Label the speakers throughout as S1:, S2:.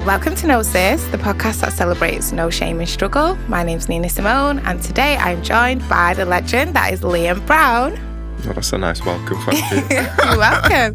S1: Welcome to No Sis, the podcast that celebrates no shame and struggle. My name's Neenagh Simone, and today I'm joined by the legend that is Liam Browne.
S2: Oh, that's a nice welcome, thank you.
S1: You're welcome.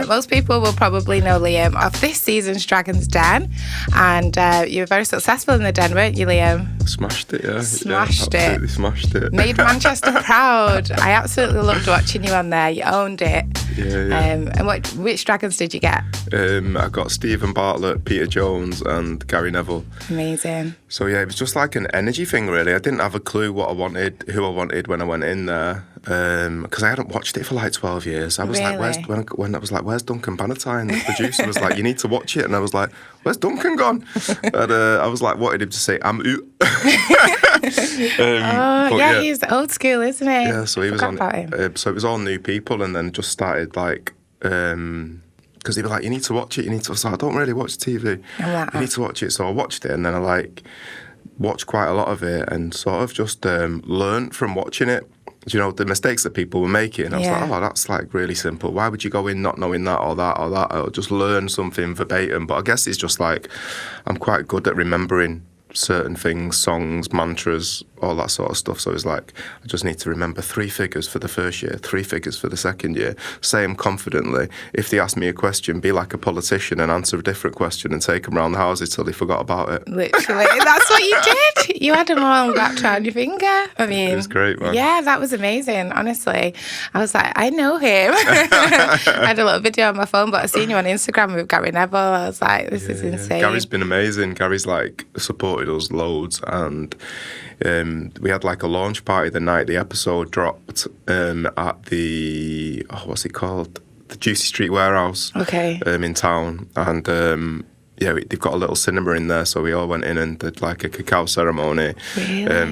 S1: Most people will probably know Liam of this season's Dragon's Den, and you were very successful in the Den, weren't you, Liam?
S2: Smashed it, yeah.
S1: Absolutely
S2: smashed it.
S1: Made Manchester proud. I absolutely loved watching you on there. You owned it.
S2: Yeah.
S1: And which dragons did you get?
S2: I got Stephen Bartlett, Peter Jones, and Gary Neville.
S1: Amazing.
S2: So yeah, it was just like an energy thing, really. I didn't have a clue what I wanted, who I wanted when I went in there, because I hadn't watched it for like 12 years. I was
S1: Really?
S2: like, when I was like, where's Duncan Bannatyne? The producer was like, you need to watch it, and I was like, where's Duncan gone? And I was like, wanted him to say, I'm out.
S1: He's old school, isn't he?
S2: Yeah, so he was on
S1: about him.
S2: So it was all new people, and then just started like, because they were like, you need to watch it, I was like, I don't really watch TV. You need to watch it. So I watched it, and then I watched quite a lot of it, and sort of just learned from watching it. You know, the mistakes that people were making. I was like, oh, that's like really simple. Why would you go in not knowing that or that or that? Or just learn something verbatim. But I guess it's just like, I'm quite good at remembering certain things, songs, mantras, all that sort of stuff. So it's like, I just need to remember 3 figures for the first year, 3 figures for the second year, say them confidently. If they ask me a question, be like a politician and answer a different question and take them around the houses till they forgot about it.
S1: Literally, that's what you did. You had them all wrapped around your finger. I mean,
S2: it was great, man.
S1: Yeah, that was amazing. Honestly, I was like, I know him. I had a little video on my phone, but I seen you on Instagram with Gary Neville. I was like, this is insane.
S2: Gary's been amazing. Gary's like supported us loads, and we had like a launch party the night the episode dropped at the what's it called, the Juicy Street Warehouse, in town, and they've got a little cinema in there, so we all went in and did like a cacao ceremony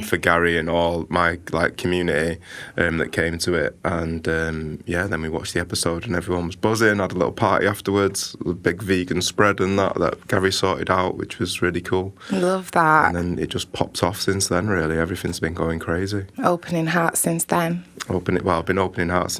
S2: for Gary and all my like community that came to it, and then we watched the episode and everyone was buzzing. Had a little party afterwards, a big vegan spread and that Gary sorted out, which was really cool.
S1: Love that.
S2: And then it just popped off since then. Really, everything's been going crazy.
S1: Opening hearts since then.
S2: I've been opening hearts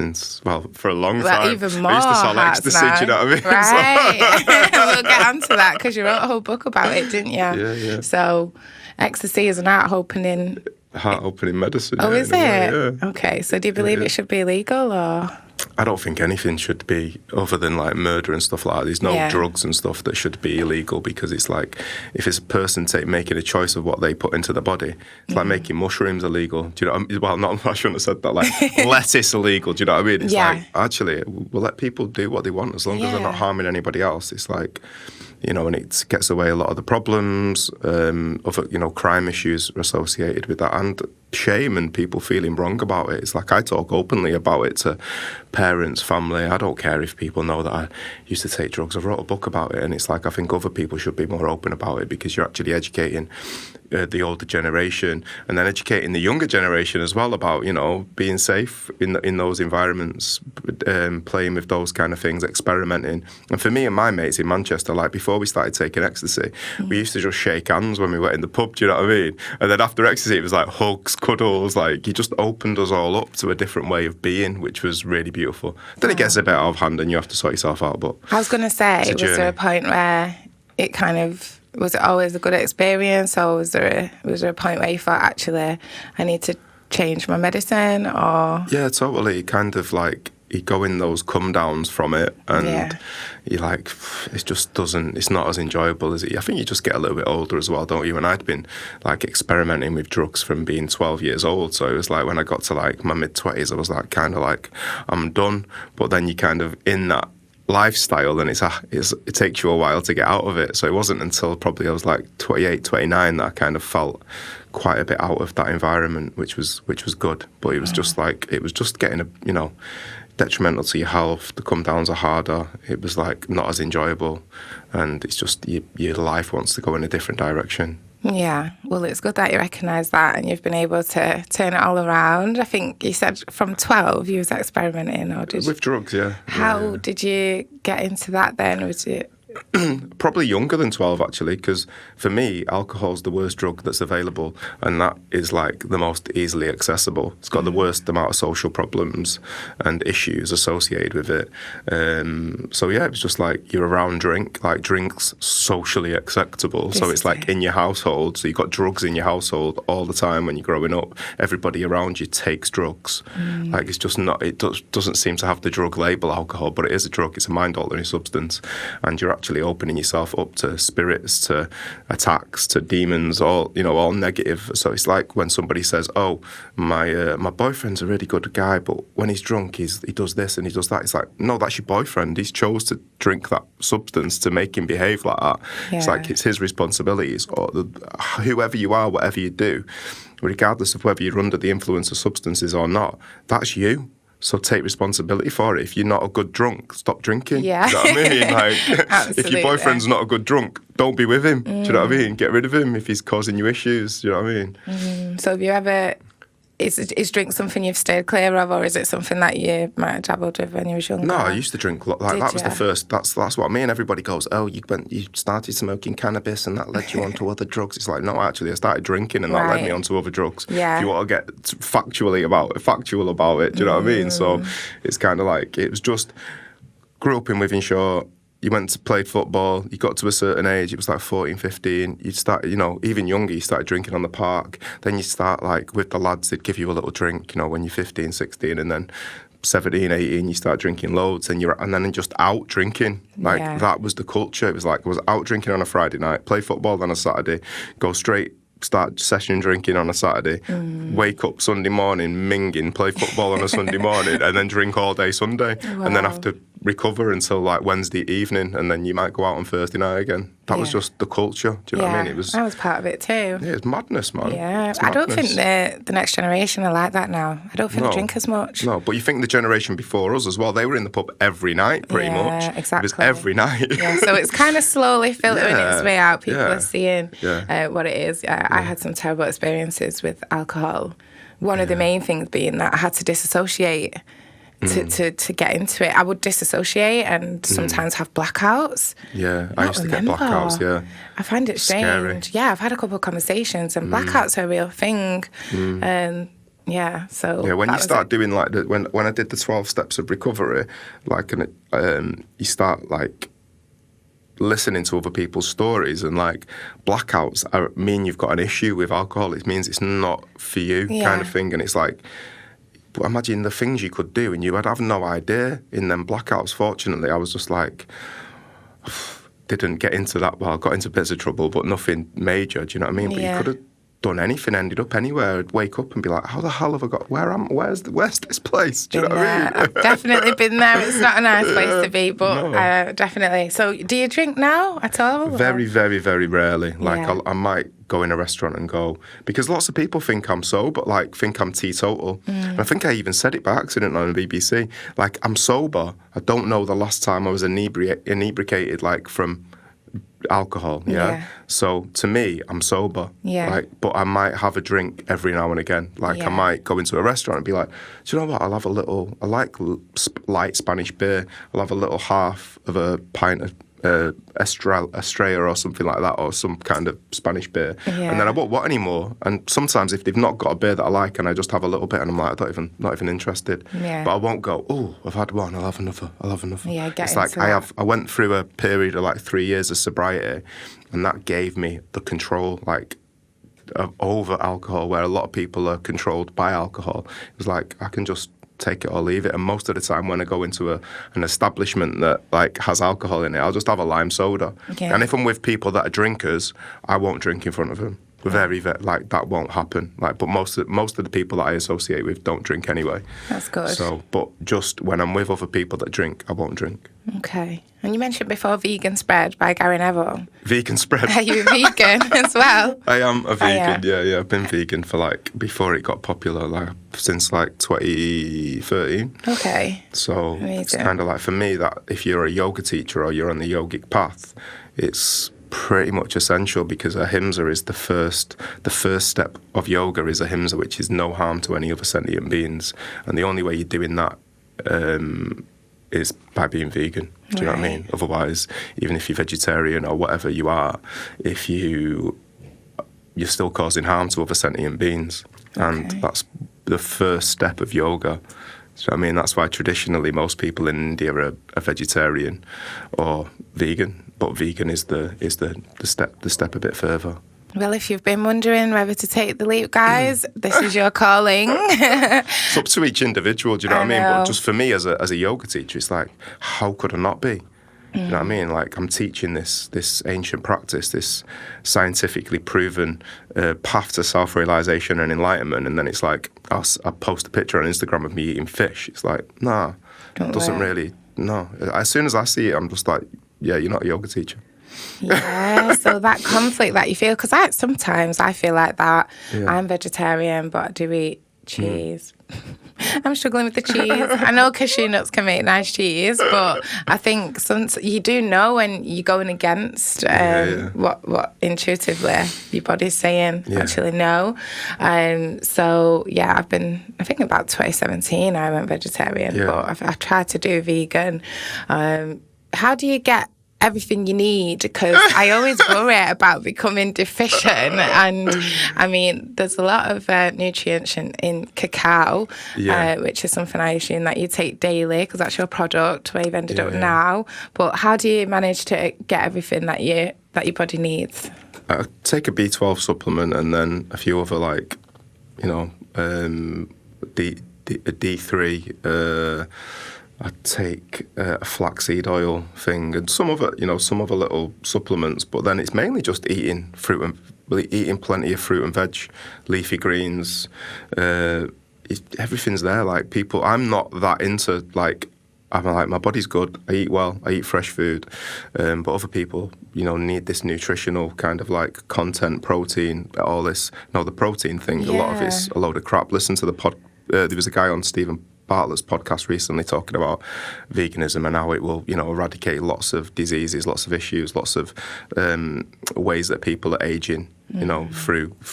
S2: for a long time.
S1: Even more.
S2: I used to sell ecstasy, do you know what I mean?
S1: Right. We'll get onto that because you wrote a whole book about it, didn't you?
S2: Yeah.
S1: So, ecstasy is an heart-opening medicine. Oh, is it?
S2: Yeah.
S1: Okay. So, do you believe it should be illegal, or?
S2: I don't think anything should be, other than like murder and stuff like that. There's no drugs and stuff that should be illegal, because it's like, if it's a person making a choice of what they put into the body, it's like making mushrooms illegal. Do you know what I mean? Well, I shouldn't have said that. Like, lettuce illegal. Do you know what I mean? It's like, actually, we'll let people do what they want as long as they're not harming anybody else. It's like, you know, and it gets away a lot of the problems, of, you know, crime issues associated with that, and shame and people feeling wrong about it. It's like, I talk openly about it to parents, family. I don't care if people know that I used to take drugs. I wrote a book about it, and it's like, I think other people should be more open about it, because you're actually educating the older generation, and then educating the younger generation as well about, you know, being safe in those environments, playing with those kind of things, experimenting. And for me and my mates in Manchester, like, before we started taking ecstasy, we used to just shake hands when we went in the pub, do you know what I mean? And then after ecstasy, it was like hugs, cuddles, like, he just opened us all up to a different way of being, which was really beautiful. Then it gets a bit out of hand and you have to sort yourself out, but
S1: I was going to say, was there a point where it kind of, was it always a good experience, or was there a point where you thought, actually, I need to change my medicine, or? Yeah,
S2: totally. Kind of like, you go in those come downs from it, and you're like, it's not as enjoyable as it. I think you just get a little bit older as well, don't you? And I'd been like experimenting with drugs from being 12 years old, so it was like, when I got to like my mid-20s, I was like, kind of like, I'm done. But then you kind of in that lifestyle, and it takes you a while to get out of it. So it wasn't until probably I was like 28, 29 that I kind of felt quite a bit out of that environment, which was good. But it was just like, it was just getting detrimental to your health. The come downs are harder. It was like not as enjoyable, and it's just your life wants to go in a different direction.
S1: Yeah, well, it's good that you recognise that and you've been able to turn it all around. I think you said from 12 you was experimenting, or did
S2: with drugs, yeah.
S1: How did you get into that then? Was it
S2: Probably younger than 12, actually, because for me, alcohol's the worst drug that's available, and that is like the most easily accessible. It's got the worst amount of social problems and issues associated with it. So yeah, it's just like you're around drinks socially acceptable. So it's like in your household, so you've got drugs in your household all the time when you're growing up. Everybody around you takes drugs. Like it's just not, doesn't seem to have the drug label alcohol, but it is a drug. It's a mind-altering substance, and you're actually opening yourself up to spirits, to attacks, to demons, all negative. So it's like when somebody says, "Oh, my boyfriend's a really good guy, but when he's drunk, he does this and he does that." It's like, no, that's your boyfriend. He's chose to drink that substance to make him behave like that. Yeah. It's like it's his responsibilities, or whoever you are, whatever you do, regardless of whether you're under the influence of substances or not, that's you. So take responsibility for it. If you're not a good drunk, stop drinking.
S1: Yeah.
S2: Do you know what I mean? Like, if your boyfriend's not a good drunk, don't be with him. Do you know what I mean? Get rid of him if he's causing you issues. Do you know what I mean?
S1: So have you ever... Is drink something you've stayed clear of, or is it something that you might have dabbled with when you were younger?
S2: No, I used to drink. Like that was the first. That's what I mean. Everybody goes, "Oh, you started smoking cannabis, and that led you onto other drugs." It's like, no, actually, I started drinking, and that led me onto other drugs.
S1: Yeah.
S2: If you want to get factual about it, do you know what I mean? So it's kind of like it was just grew up in Withenshaw. You went to play football, you got to a certain age, it was like 14, 15, you'd start, even younger, you started drinking on the park. Then you start like with the lads, they'd give you a little drink, when you're 15, 16, and then 17, 18, you start drinking loads, and then just out drinking. That was the culture. It was like, I was out drinking on a Friday night, play football on a Saturday, go straight, start session drinking on a Saturday, wake up Sunday morning, minging, play football on a Sunday morning, and then drink all day Sunday, and then have to recover until like Wednesday evening, and then you might go out on Thursday night again. That was just the culture. Do you know what I mean?
S1: I was part of it too.
S2: Yeah, it's madness, man.
S1: Yeah, I don't think the next generation are like that now. I don't think they drink as much.
S2: No, but you think the generation before us as well, they were in the pub every night, pretty much.
S1: Exactly.
S2: It was every night.
S1: Yeah, so it's kind of slowly filtering its way out. People are seeing what it is. I had some terrible experiences with alcohol. One of the main things being that I had to disassociate. To get into it, I would disassociate and sometimes have blackouts.
S2: Yeah, I used to get blackouts, yeah.
S1: I find it strange.
S2: Scary.
S1: Yeah, I've had a couple of conversations and blackouts are a real thing. And when
S2: you start doing like, when I did the 12 steps of recovery, like, you start like listening to other people's stories, and like blackouts mean you've got an issue with alcohol. It means it's not for you kind of thing. And it's like, but imagine the things you could do, and you would have no idea in them blackouts. Fortunately, I was just like, didn't get into that. Well, I got into bits of trouble, but nothing major. Do you know what I mean? But you could have done anything, ended up anywhere. I'd wake up and be like, how the hell have I got? Where's this place? Do you know what I mean?
S1: I've definitely been there. It's not a nice place to be, but definitely. So, do you drink now at all?
S2: Very, very, very rarely. Like I might go in a restaurant and go, because lots of people think I'm sober, like think I'm teetotal. And I think I even said it by accident on the BBC. Like, I'm sober. I don't know the last time I was inebriated, like from alcohol. So to me, I'm sober. But I might have a drink every now and again. Like I might go into a restaurant and be like, do you know what? I like light Spanish beer. I'll have a little half of a pint of Estrella or something like that, or some kind of Spanish beer, and then I won't want any more. And sometimes if they've not got a beer that I like, and I just have a little bit, and I'm like, not even interested. But I won't go, oh, I've had one, I'll have another. It's like I went through a period of like 3 years of sobriety, and that gave me the control, like, over alcohol, where a lot of people are controlled by alcohol. It was like, I can just take it or leave it. And most of the time when I go into an establishment that like has alcohol in it, I'll just have a lime soda. And if I'm with people that are drinkers, I won't drink in front of them. Very, like, that won't happen. Like, but most of the people that I associate with don't drink anyway.
S1: That's good.
S2: So, but just when I'm with other people that drink, I won't drink.
S1: Okay. And you mentioned before Vegan Spread by Gary Neville.
S2: Vegan Spread.
S1: Are you vegan as well?
S2: I am a vegan, yeah. I've been vegan for like, before it got popular, like since like 2013.
S1: Okay.
S2: So it's kind of like, for me, that if you're a yoga teacher or you're on the yogic path, it's pretty much essential, because ahimsa is the first step of yoga is ahimsa, which is no harm to any other sentient beings. And the only way you're doing that is by being vegan. Do you know what I mean? Otherwise, even if you're vegetarian or whatever you are, if you're still causing harm to other sentient beings. And that's the first step of yoga. So I mean, that's why traditionally most people in India are vegetarian or vegan, but vegan is the step a bit further.
S1: Well, if you've been wondering whether to take the leap, guys, this is your calling.
S2: It's up to each individual, do you know what I mean? But just for me as a yoga teacher, it's like, how could I not be? You know what I mean? Like, I'm teaching this ancient practice, this scientifically proven path to self-realization and enlightenment, and then it's like, I post a picture on Instagram of me eating fish. It's like, nah, it doesn't really, no. As soon as I see it, I'm just like, yeah, you're not a yoga teacher.
S1: Yeah, so that conflict that you feel, because sometimes I feel like that. Yeah. I'm vegetarian, but I do eat cheese. I'm struggling with the cheese. I know cashew nuts can make nice cheese, but I think you do know when you're going against what intuitively your body's saying. Actually, no. So yeah, I think about 2017 I went vegetarian, but I've tried to do vegan. How do you get everything you need? Because I always worry about becoming deficient, and I mean there's a lot of nutrients in cacao, which is something I assume that you take daily because that's your product where you've ended up now. But how do you manage to get everything that your body needs?
S2: I take a B12 supplement and then a few other, like, you know, D3. I take a flaxseed oil thing and some other little supplements, but then it's mainly just eating plenty of fruit and veg, leafy greens. Everything's there. Like, people, I'm not that into, like, I'm like, my body's good, I eat well, I eat fresh food, but other people, you know, need this nutritional kind of like content, protein, all this. No, the protein thing, a lot of it's a load of crap. Listen to there was a guy on Stephen Bartlett's podcast recently talking about veganism and how it will, you know, eradicate lots of diseases, lots of issues, lots of ways that people are aging, you know,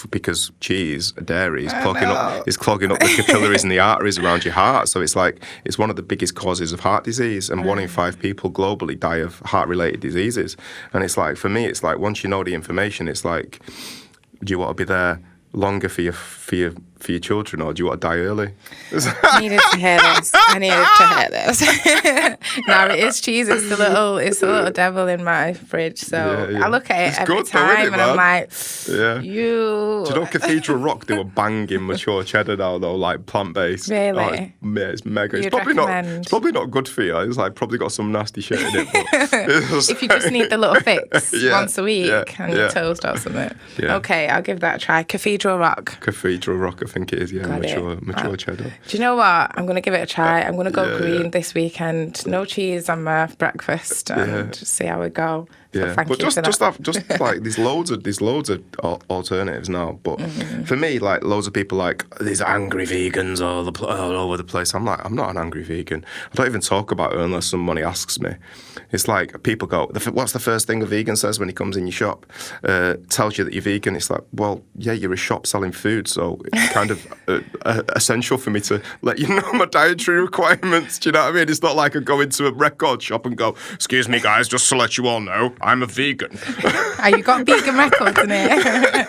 S2: because cheese, dairy is clogging up the capillaries and the arteries around your heart. So it's like, it's one of the biggest causes of heart disease, and 1 in 5 people globally die of heart-related diseases. And it's like, for me, it's like, once you know the information, it's like, do you want to be there longer for your children, or do you want to die early?
S1: I needed to hear this. No, it is cheese. It's the little devil in my fridge. So I look at it every time, and I'm like, you.
S2: Do you know Cathedral Rock? They were banging mature cheddar now, though, like plant-based.
S1: Really?
S2: It's mega. It's probably not good for you. It's like probably got some nasty shit in it. But
S1: if you just need the little fix once a week and your toast or something. Yeah. Okay, I'll give that a try. Cathedral Rock, I think it is. Yeah, mature cheddar.
S2: Do
S1: you know what? I'm going to give it a try. I'm going to go green this weekend. No cheese on my breakfast, and see how we go. So thank you for that.
S2: Like there's loads of alternatives now. But for me, like, loads of people like these angry vegans all over the place. I'm like, I'm not an angry vegan. I don't even talk about it unless somebody asks me. It's like people go, what's the first thing a vegan says when he comes in your shop? Tells you that you're vegan. It's like, well, yeah, you're a shop selling food, so it's kind of essential for me to let you know my dietary requirements. Do you know what I mean? It's not like I go into a record shop and go, excuse me, guys, just to let you all know, I'm a vegan.
S1: You got vegan records in it.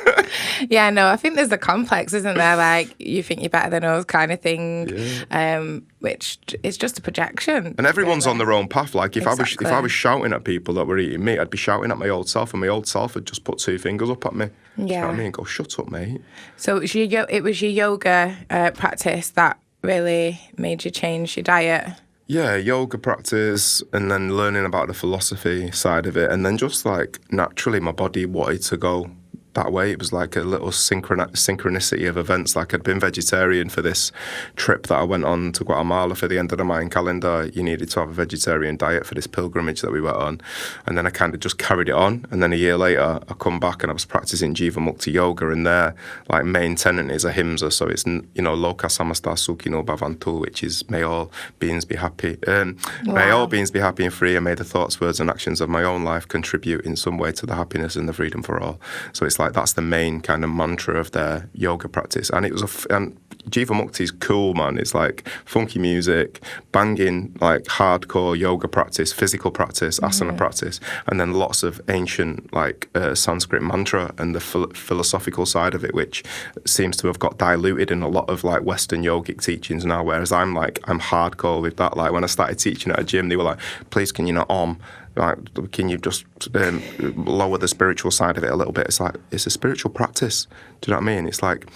S1: Yeah, no, I think there's a complex, isn't there? Like, you think you're better than us kind of thing, which is just a projection.
S2: And everyone's on their own path. Like, if I was shouting at people that were eating meat, I'd be shouting at my old self, and my old self had just put 2 fingers up at me. Yeah. You know what I mean? Go, shut up, mate.
S1: So it was your yoga practice that really made you change your diet?
S2: Yeah, yoga practice, and then learning about the philosophy side of it, and then just like naturally my body wanted to go that way. It was like a little synchronicity of events. Like, I'd been vegetarian for this trip that I went on to Guatemala for the end of the Mayan calendar. You needed to have a vegetarian diet for this pilgrimage that we went on. And then I kind of just carried it on. And then a year later, I come back and I was practicing Jiva Mukti yoga, and their like main tenet is ahimsa. So it's, you know, loka samasta sukhi no bhavantu, which is may all beings be happy. May all beings be happy and free, and may the thoughts, words and actions of my own life contribute in some way to the happiness and the freedom for all. So it's like that's the main kind of mantra of their yoga practice. And it was and Jiva Mukti's cool, man. It's like funky music, banging, like hardcore yoga practice, physical practice, asana practice, and then lots of ancient like Sanskrit mantra and the philosophical side of it, which seems to have got diluted in a lot of like Western yogic teachings now. Whereas I'm hardcore with that. Like when I started teaching at a gym, they were like, "Please, can you not like, can you just lower the spiritual side of it a little bit?" It's like, it's a spiritual practice. Do you know what I mean? It's like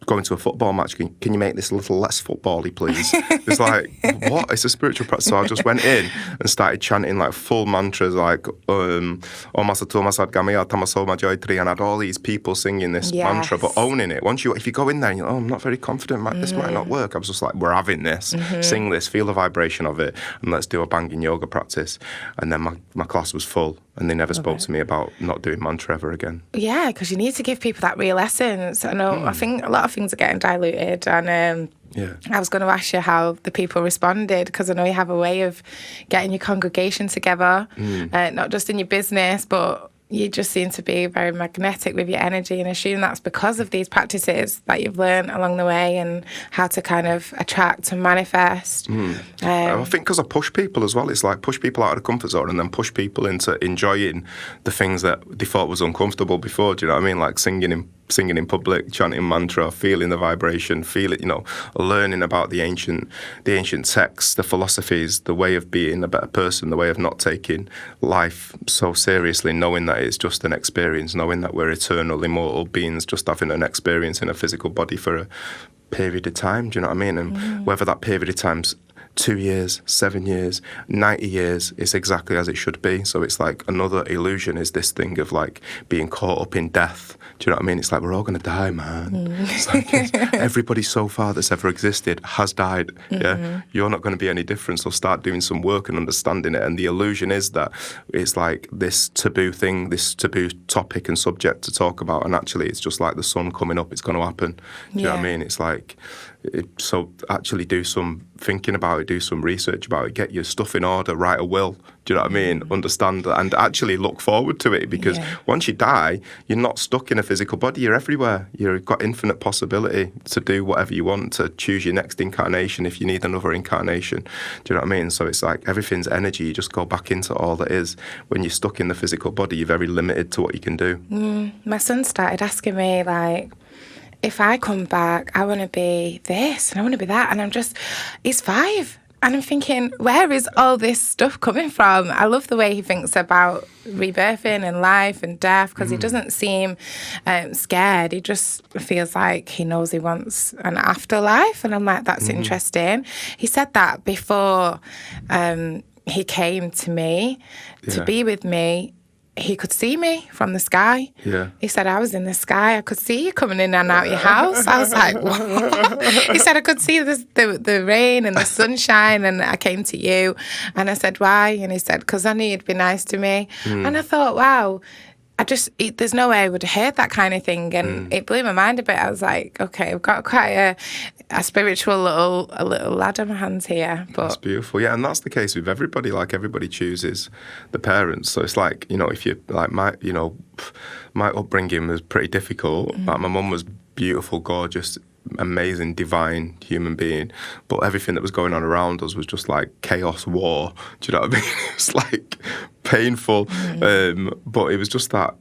S2: going to a football match. Can you make this a little less football-y, please? It's like, what? It's a spiritual practice. So I just went in and started chanting like full mantras, like Om Asato Masad Gamaya Tamaso Majoitri, and I had all these people singing this mantra, but owning it. If you go in there and you're, I'm not very confident, this might not work. I was just like, we're having this, sing this, feel the vibration of it, and let's do a banging yoga practice. And then my class was full. And they never spoke to me about not doing mantra ever again. Yeah,
S1: because you need to give people that real essence. I know, I think a lot of things are getting diluted. And I was going to ask you how the people responded, because I know you have a way of getting your congregation together, not just in your business, but you just seem to be very magnetic with your energy, and assume that's because of these practices that you've learned along the way and how to kind of attract and manifest.
S2: I think because I push people as well. It's like push people out of the comfort zone and then push people into enjoying the things that they thought was uncomfortable before. Do you know what I mean? Like singing in public, chanting mantra, feeling the vibration, learning about the ancient texts, the philosophies, the way of being a better person, the way of not taking life so seriously, knowing that it's just an experience, knowing that we're eternal, immortal beings just having an experience in a physical body for a period of time. Do you know what I mean? And whether that period of time's 2 years, 7 years, 90 years, it's exactly as it should be. So it's like another illusion is this thing of like being caught up in death. Do you know what I mean? It's like, we're all going to die, man. It's like everybody so far that's ever existed has died. Yeah, you're not going to be any different. So start doing some work and understanding it. And the illusion is that it's like this taboo thing, this taboo topic and subject to talk about. And actually, it's just like the sun coming up. It's going to happen. Do you know what I mean? It's like, so actually do some thinking about it, do some research about it, get your stuff in order, write a will. Do you know what I mean? Understand that and actually look forward to it, because once you die, you're not stuck in a physical body. You're everywhere. You've got infinite possibility to do whatever you want, to choose your next incarnation if you need another incarnation. Do you know what I mean? So it's like everything's energy. You just go back into all that is. When you're stuck in the physical body, you're very limited to what you can do.
S1: My son started asking me, like, if I come back, I want to be this and I want to be that. And he's 5. And I'm thinking, where is all this stuff coming from? I love the way he thinks about rebirthing and life and death, because he doesn't seem scared. He just feels like he knows he wants an afterlife. And I'm like, that's interesting. He said that before he came to me to be with me. He could see me from the sky. Yeah. He said, I was in the sky. I could see you coming in and out your house. I was like, what? He said, I could see the rain and the sunshine, and I came to you. And I said, why? And he said, because I knew you'd be nice to me. And I thought, wow, there's no way I would have heard that kind of thing. And it blew my mind a bit. I was like, okay, I've got quite a spiritual little lad on my hands here. But
S2: that's beautiful. Yeah, and that's the case with everybody. Like, everybody chooses the parents. So it's like, if you like my upbringing was pretty difficult. Like, my mum was beautiful, gorgeous, amazing, divine human being, but everything that was going on around us was just like chaos, war. Do you know what I mean? It was like painful, but it was just that,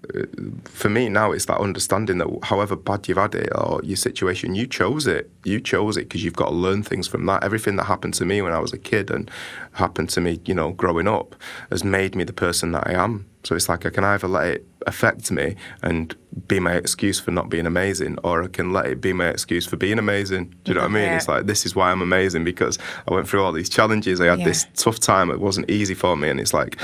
S2: for me now, it's that understanding that however bad you've had it or your situation, you chose it because you've got to learn things from that. Everything that happened to me when I was a kid and happened to me, growing up, has made me the person that I am. So it's like I can either let it affect me and be my excuse for not being amazing, or I can let it be my excuse for being amazing. Do you know what I mean? It's like, this is why I'm amazing, because I went through all these challenges. I had this tough time. It wasn't easy for me. And it's like,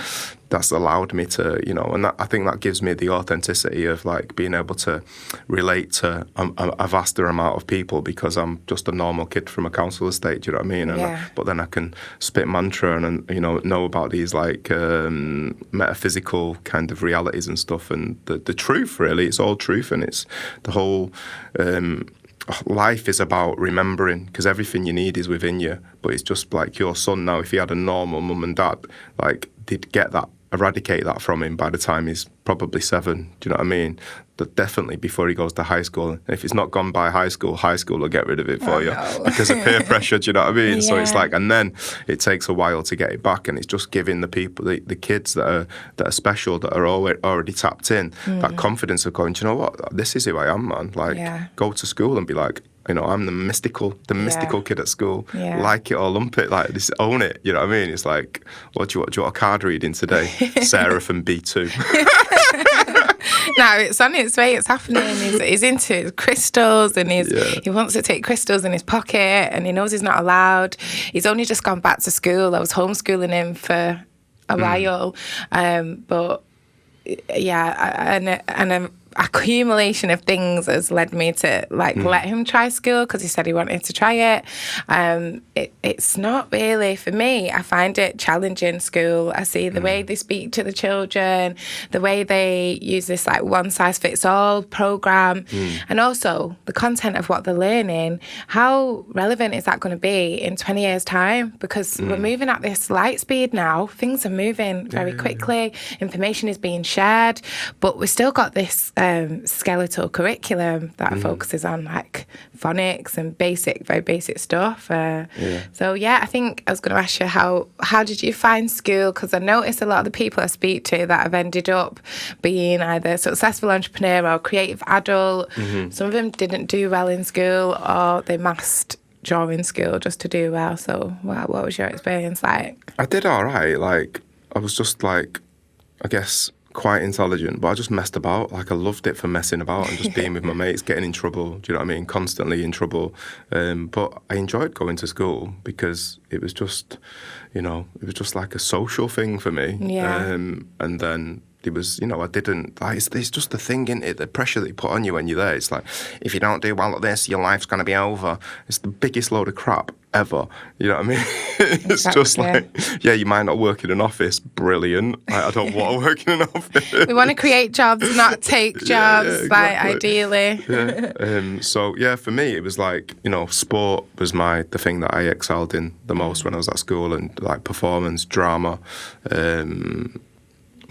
S2: that's allowed me to, and I think that gives me the authenticity of like being able to relate to a vaster amount of people, because I'm just a normal kid from a council estate. Do you know what I mean? And but then I can spit mantra and know about these like metaphysical kind of realities and stuff, and the truth, really. It's all truth, and it's the whole life is about remembering, because everything you need is within you. But it's just like your son now, if he had a normal mum and dad, like, they'd get that, eradicate that from him by the time he's probably 7. Do you know what I mean? But definitely before he goes to high school. And if it's not gone by high school will get rid of it for you because of peer pressure. Do you know what I mean? Yeah. So it's like, and then it takes a while to get it back, and it's just giving the people, the kids that are special, that are already tapped in, that confidence of going, do you know what? This is who I am, man. Like, go to school and be like, you know, I'm the mystical kid at school. Yeah. Like it or lump it, like this, own it. You know what I mean? It's like, what do you want a card reading today? Sarah from B2.
S1: No, it's on its way. It's happening. He's into crystals, and he wants to take crystals in his pocket, and he knows he's not allowed. He's only just gone back to school. I was homeschooling him for a while, but yeah, and an accumulation of things has led me to let him try school, because he said he wanted to try it. It's not really for me. I find it challenging, school. I see the way they speak to the children, the way they use this like one-size-fits-all program, and also the content of what they're learning. How relevant is that going to be in 20 years' time? Because we're moving at this light speed now. Things are moving very quickly. Information is being shared, but we've still got this skeletal curriculum that focuses on like phonics and very basic stuff. So I think I was going to ask you, how did you find school? Because I noticed a lot of the people I speak to that have ended up being either successful entrepreneur or creative adult. Some of them didn't do well in school, or they masked during school just to do well. So what was your experience like?
S2: I did all right. Like, I was just like, I guess, quite intelligent, but I just messed about. Like, I loved it for messing about and just being with my mates, getting in trouble. Do you know what I mean? Constantly in trouble. But I enjoyed going to school because it was just, you know, it was just like a social thing for me. Yeah. And then it was, you know, I didn't, like, it's just the thing, isn't it? The pressure that you put on you when you're there. It's like, if you don't do well at this, your life's going to be over. It's the biggest load of crap ever. You know what I mean? It's just like, you might not work in an office. Brilliant. Like, I don't want to work in an office.
S1: We want to create jobs, not take jobs, exactly. Like, ideally.
S2: So, for me, it was like, you know, sport was the thing that I excelled in the most when I was at school, and like performance, drama,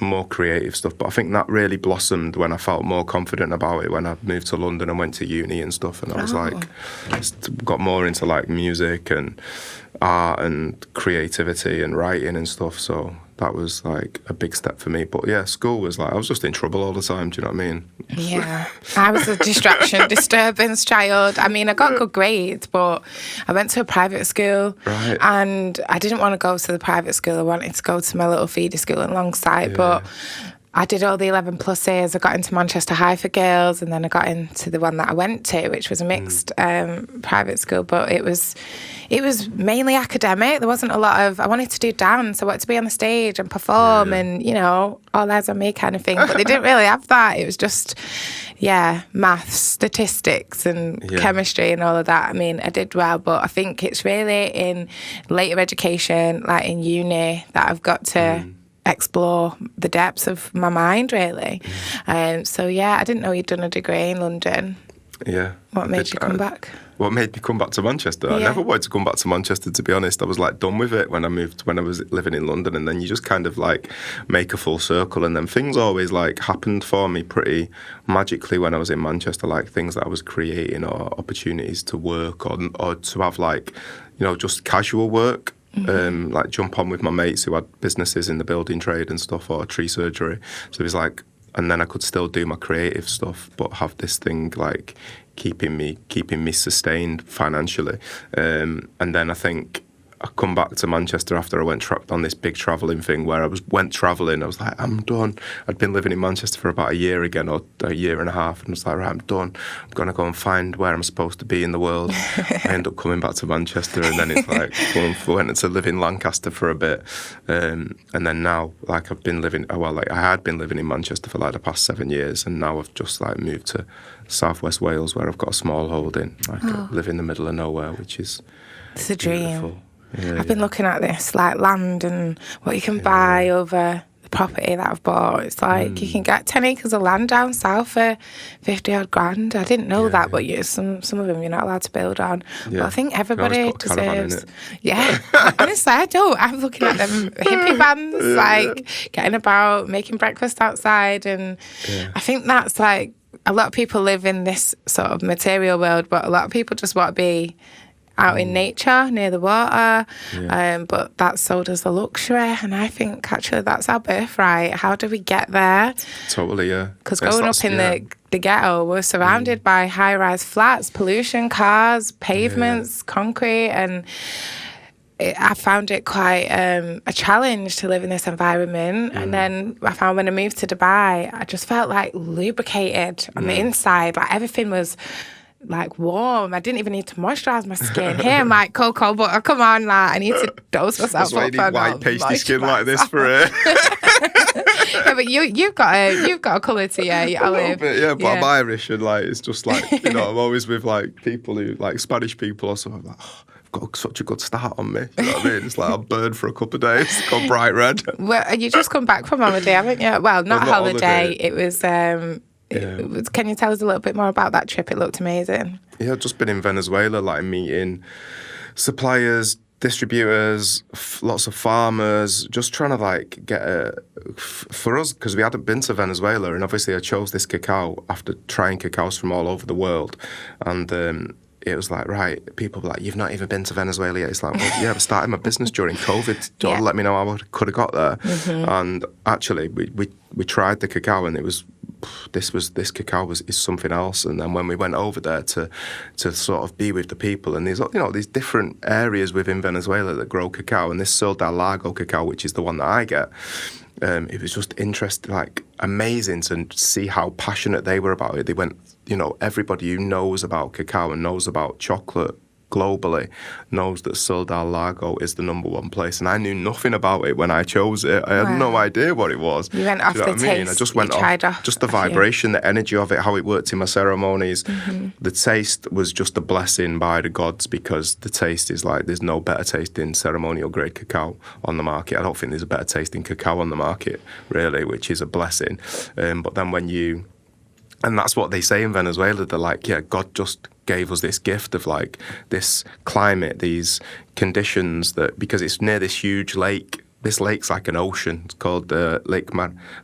S2: more creative stuff. But I think that really blossomed when I felt more confident about it, when I moved to London and went to uni and stuff, and I was like, got more into like music and art and creativity and writing and stuff. So that was like a big step for me. But school was like, I was just in trouble all the time. Do you know what I mean?
S1: Yeah, I was a distraction, disturbance child. I mean, I got good grades, but I went to a private school, and I didn't want to go to the private school. I wanted to go to my little feeder school alongside, but I did all the 11 pluses. I got into Manchester High for girls, and then I got into the one that I went to, which was a mixed private school. But it was mainly academic. There wasn't a lot of, I wanted to do dance. I wanted to be on the stage and perform and, you know, all eyes on me kind of thing. But they didn't really have that. It was just, maths, statistics and chemistry and all of that. I mean, I did well, but I think it's really in later education, like in uni, that I've got to explore the depths of my mind, really. So I didn't know you'd done a degree in London. What made you come back?
S2: What made me come back to Manchester? I never wanted to come back to Manchester, to be honest. I was like done with it when I was living in London, and then you just kind of like make a full circle, and then things always like happened for me pretty magically when I was in Manchester, like things that I was creating or opportunities to work or to have like, you know, just casual work. Like jump on with my mates who had businesses in the building trade and stuff, or tree surgery. So it was like, and then I could still do my creative stuff, but have this thing like keeping me sustained financially. And then I think I come back to Manchester after I went on this big travelling thing where went travelling. I was like, I'm done. I'd been living in Manchester for about a year again, or a year and a half, and I was like, right, I'm done. I'm going to go and find where I'm supposed to be in the world. I end up coming back to Manchester, and then it's like, went to live in Lancaster for a bit. And then now, like, I had been living in Manchester for like the past 7 years, and now I've just like moved to southwest Wales, where I've got a small holding. Like, I live in the middle of nowhere, which is
S1: it's a dream. Beautiful. I've been looking at this, like land and what you can buy over the property that I've bought. It's like you can get 10 acres of land down south for 50 odd grand. I didn't know that, but some of them you're not allowed to build on. But I think everybody deserves. Yeah, honestly, I don't. I'm looking at them hippie vans, like getting about, making breakfast outside, and I think that's like a lot of people live in this sort of material world, but a lot of people just want to be out in nature, near the water, but that's sold as a luxury, and I think actually that's our birthright. How do we get there?
S2: Totally, yeah.
S1: Because growing up in the ghetto, we're surrounded by high-rise flats, pollution, cars, pavements, concrete, and I found it quite a challenge to live in this environment. And then I found when I moved to Dubai, I just felt like lubricated on the inside, like everything was like warm. I didn't even need to moisturise my skin. Here I'm like cocoa butter. Come on, like I need to dose myself.
S2: That's why you need white pasty skin like this for it.
S1: Yeah, but you've got a colour to you.
S2: A little bit, yeah. But I'm Irish, and like it's just like I'm always with like people who like Spanish people or something. I'm like, I've got such a good start on me. You know what I mean? It's like I'm burned for a couple of days. Got bright red.
S1: Well, you just come back from holiday, haven't you? Well, not holiday. It was. Can you tell us a little bit more about that trip? It looked amazing. Yeah,
S2: I've just been in Venezuela, like meeting suppliers, distributors, lots of farmers, just trying to like get for us, because we hadn't been to Venezuela, and obviously I chose this cacao after trying cacaos from all over the world, and it was like, right, people were like, you've not even been to Venezuela yet. It's like, well, yeah, I started my business during COVID. Don't let me know how I could have got there. And actually, we tried the cacao, and it was, this cacao is something else. And then when we went over there to sort of be with the people, and there's these different areas within Venezuela that grow cacao, and this Sol del Lago cacao, which is the one that I get, it was just interesting, like amazing to see how passionate they were about it. They went, everybody who knows about cacao and knows about chocolate globally knows that Sol del Lago is the number one place, and I knew nothing about it when I chose it. I had no idea what it was.
S1: You went off the taste.
S2: I just went off just the vibration, the energy of it, how it worked in my ceremonies. The taste was just a blessing by the gods, because the taste is like, there's no better tasting ceremonial grade cacao on the market. I don't think there's a better tasting cacao on the market, really, which is a blessing. But then and that's what they say in Venezuela. They're like, yeah, God just gave us this gift of like this climate, these conditions, that because it's near this huge lake. This lake's like an ocean. It's called Lake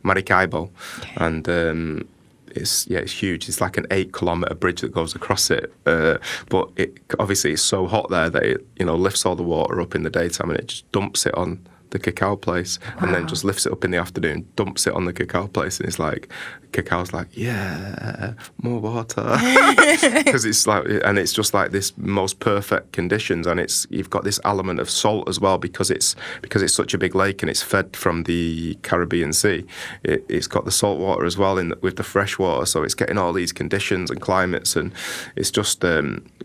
S2: Maracaibo, and it's huge. It's like an 8-kilometer bridge that goes across it. But it obviously it's so hot there that it lifts all the water up in the daytime, and it just dumps it on the cacao place, and then just lifts it up in the afternoon, dumps it on the cacao place, and it's like, cacao's like, yeah, more water, because it's like, and it's just like this most perfect conditions, and you've got this element of salt as well, because it's such a big lake and it's fed from the Caribbean Sea. It's got the salt water as well with the fresh water, so it's getting all these conditions and climates, and it's just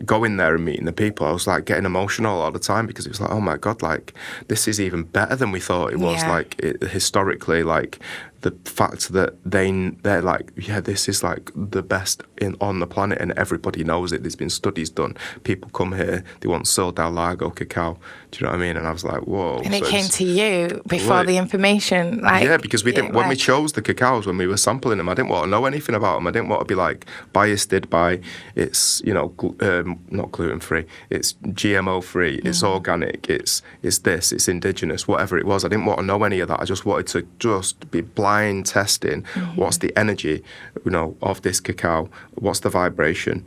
S2: going there and meeting the people. I was like getting emotional all the time, because it was like, oh my God, like this is even better than we thought it was. Like historically, like the fact that they're like, yeah, this is like the best on the planet, and everybody knows it. There's been studies done. People come here, they want Sol del Lago cacao. Do you know what I mean? And I was like, whoa.
S1: And it came to you before the information. Like,
S2: yeah, because we didn't, when we chose the cacaos, when we were sampling them, I didn't want to know anything about them. I didn't want to be like biased by it's, not gluten-free, it's GMO-free, it's organic, it's this, it's indigenous, whatever it was. I didn't want to know any of that. I just wanted to just be blind testing what's the energy, of this cacao, what's the vibration,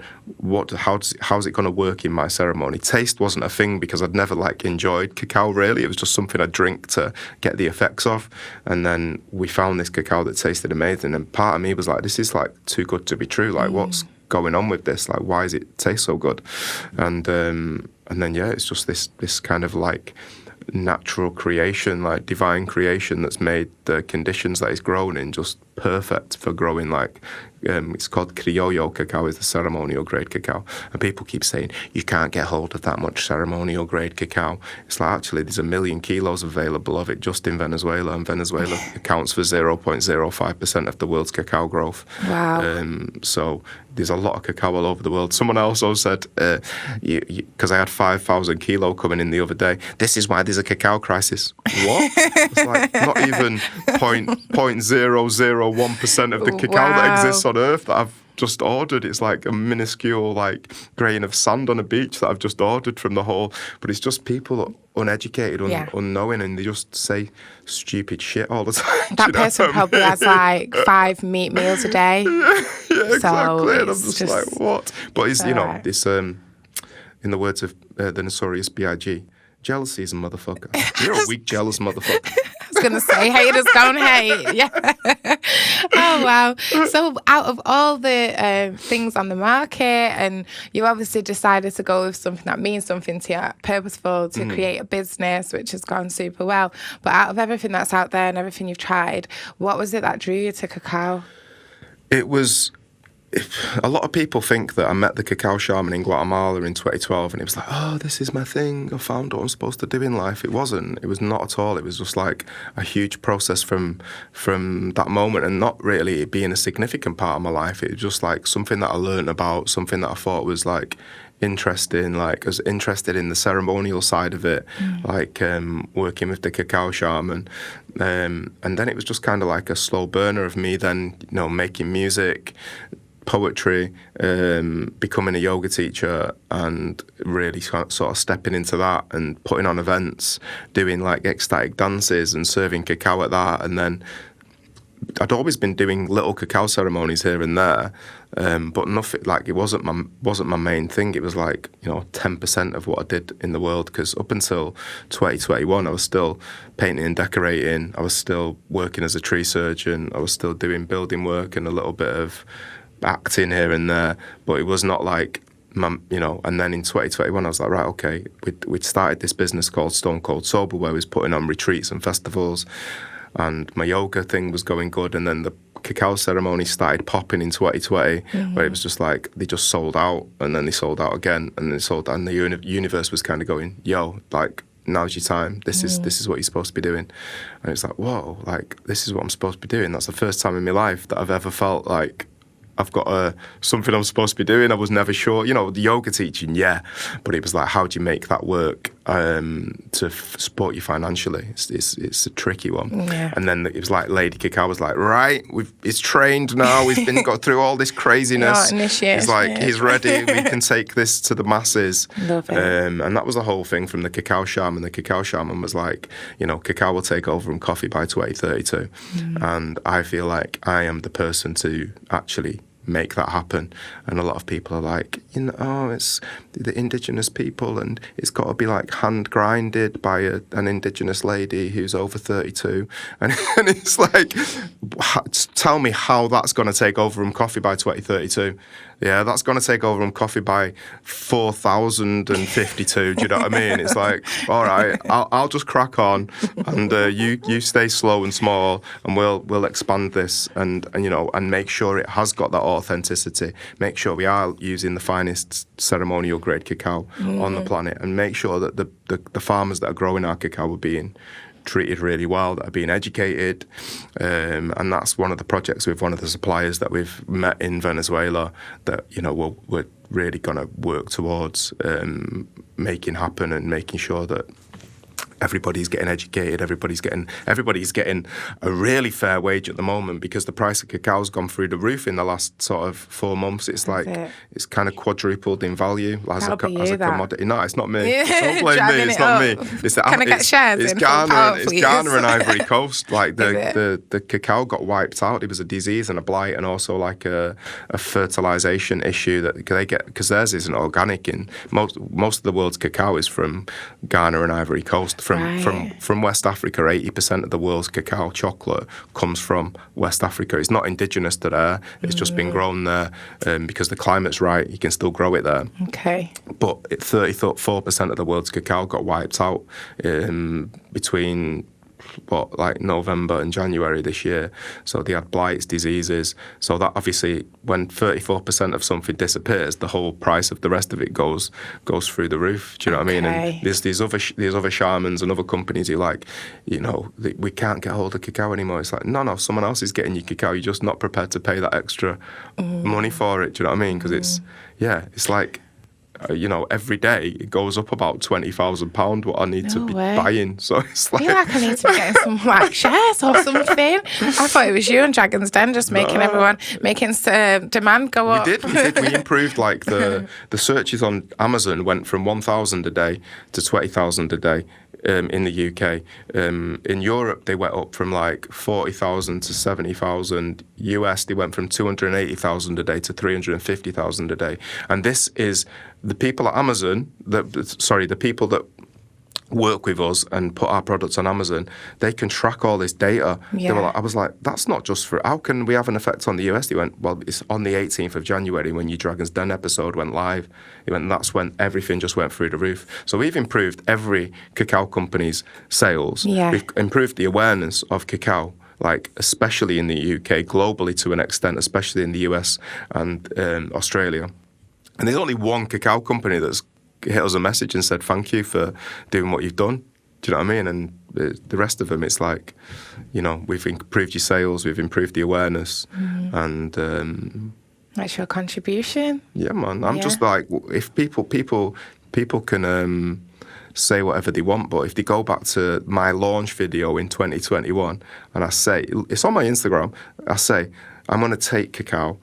S2: how's it going to work in my ceremony. Taste wasn't a thing, because I'd never enjoyed cacao really. It was just something I drink to get the effects of. And then we found this cacao that tasted amazing, and part of me was like, this is like too good to be true. Like what's going on with this? Like why does it taste so good? And then it's just this kind of like natural creation, like divine creation, that's made the conditions that it's grown in just perfect for growing like it's called criollo cacao, is the ceremonial grade cacao. And people keep saying, you can't get hold of that much ceremonial grade cacao. It's like, actually, there's 1 million kilos available of it just in Venezuela, and Venezuela accounts for 0.05% of the world's cacao growth.
S1: Wow.
S2: So there's a lot of cacao all over the world. Someone else also said, because I had 5,000 kilo coming in the other day, this is why there's a cacao crisis. What? It's like not even 0.001% of the cacao that exists on Earth that I've just ordered. It's like a minuscule like grain of sand on a beach that I've just ordered from the whole. But it's just people uneducated, unknowing, and they just say stupid shit all the time.
S1: That person probably has like 5 meat meals a day.
S2: Yeah, exactly.
S1: So
S2: and I'm just like, what? But it's, this, in the words of the notorious B.I.G., jealousy is a motherfucker. You're a weak, jealous motherfucker.
S1: I was going to say, haters don't hate. Yeah. Oh, wow. So out of all the things on the market, and you obviously decided to go with something that means something to you, purposeful, to create a business, which has gone super well. But out of everything that's out there and everything you've tried, what was it that drew you to cacao?
S2: It was... A lot of people think that I met the cacao shaman in Guatemala in 2012 and it was like, oh, this is my thing. I found what I'm supposed to do in life. It wasn't. It was not at all. It was just like a huge process from that moment, and not really being a significant part of my life. It was just like something that I learned about, something that I thought was like interesting. Like I was interested in the ceremonial side of it, like working with the cacao shaman. And then it was just kind of like a slow burner of me then, making music, poetry, becoming a yoga teacher, and really sort of stepping into that and putting on events, doing like ecstatic dances and serving cacao at that. And then I'd always been doing little cacao ceremonies here and there, but nothing like it wasn't my main thing. It was like 10% of what I did in the world, because up until 2021 I was still painting and decorating. I was still working as a tree surgeon. I was still doing building work and a little bit of acting here and there, but it was not like, and then in 2021 I was like, right, okay, we'd started this business called Stone Cold Sober, where we was putting on retreats and festivals, and my yoga thing was going good, and then the cacao ceremony started popping in 2020, where it was just like, they just sold out, and then they sold out again, and they sold out, and the universe was kind of going, yo, like, now's your time. This is what you're supposed to be doing. And it's like, whoa, like, this is what I'm supposed to be doing. That's the first time in my life that I've ever felt like I've got something I'm supposed to be doing. I was never sure, the yoga teaching, yeah, but it was like, how do you make that work to support you financially? It's a tricky one. Yeah. And then it was like Lady Cacao was like, right, it's trained now. We've got through all this craziness. He's like, he's ready. We can take this to the masses.
S1: Love it.
S2: And that was the whole thing from the cacao shaman. The cacao shaman was like, cacao will take over from coffee by 2032, and I feel like I am the person to actually make that happen. And a lot of people are like, it's the indigenous people, and it's got to be like hand grinded by an indigenous lady who's over 32, and it's like, tell me how that's going to take over from coffee by 2032. Yeah, that's going to take over from coffee by 4052. Do you know what I mean? It's like, all right, I'll just crack on, and you stay slow and small, and we'll expand this, and make sure it has got that authenticity. Make sure we are using the finest ceremonial grade cacao on the planet, and make sure that the farmers that are growing our cacao are being treated really well, that are being educated, and that's one of the projects with one of the suppliers that we've met in Venezuela that we're really going to work towards making happen, and making sure that everybody's getting educated, everybody's getting a really fair wage at the moment, because the price of cacao's gone through the roof in the last sort of 4 months. It's like it's kind of quadrupled in value as a commodity. No, it's not me. Don't blame me. It's not me.
S1: Can I get shares?
S2: It's Ghana and Ivory Coast. Like the cacao got wiped out. It was a disease and a blight, and also like a fertilization issue that they get, because theirs isn't organic. In most of the world's cacao is from Ghana and Ivory Coast. From West Africa, 80% of the world's cacao chocolate comes from West Africa. It's not indigenous to there. It's just been grown there because the climate's right. You can still grow it there.
S1: Okay.
S2: But 34% of the world's cacao got wiped out between like November and January this year. So they had blights, diseases. So that obviously, when 34% of something disappears, the whole price of the rest of it goes through the roof. Do you know what I mean? And there's these other shamans and other companies who like, you know, we can't get hold of cacao anymore. It's like, no, someone else is getting your cacao. You're just not prepared to pay that extra money for it. Do you know what I mean? Because it's like, you know, every day it goes up about £20,000 what I need to be buying. So it's like, I feel like
S1: I need to be getting some like shares or something. I thought it was you and Dragon's Den just making demand go up.
S2: We did. We improved like the searches on Amazon went from 1,000 a day to 20,000 a day. In the UK. In Europe, they went up from like 40,000 to 70,000. US, they went from 280,000 a day to 350,000 a day. And this is the people at Amazon, the people that work with us and put our products on Amazon, they can track all this data. Yeah. I was like, that's not just for, how can we have an effect on the US? They went, well, it's on the 18th of January when your Dragon's Den episode went live. He went, that's when everything just went through the roof. So we've improved every cacao company's sales. Yeah. We've improved the awareness of cacao, like especially in the UK, globally to an extent, especially in the US and Australia. And there's only one cacao company that's hit us a message and said thank you for doing what you've done. Do you know what I mean? And the rest of them, it's like, you know, we've improved your sales, we've improved the awareness, and
S1: that's your contribution.
S2: Yeah, man. I'm just like, if people can say whatever they want, but if they go back to my launch video in 2021, and I say, it's on my Instagram, I say, I'm going to take cacao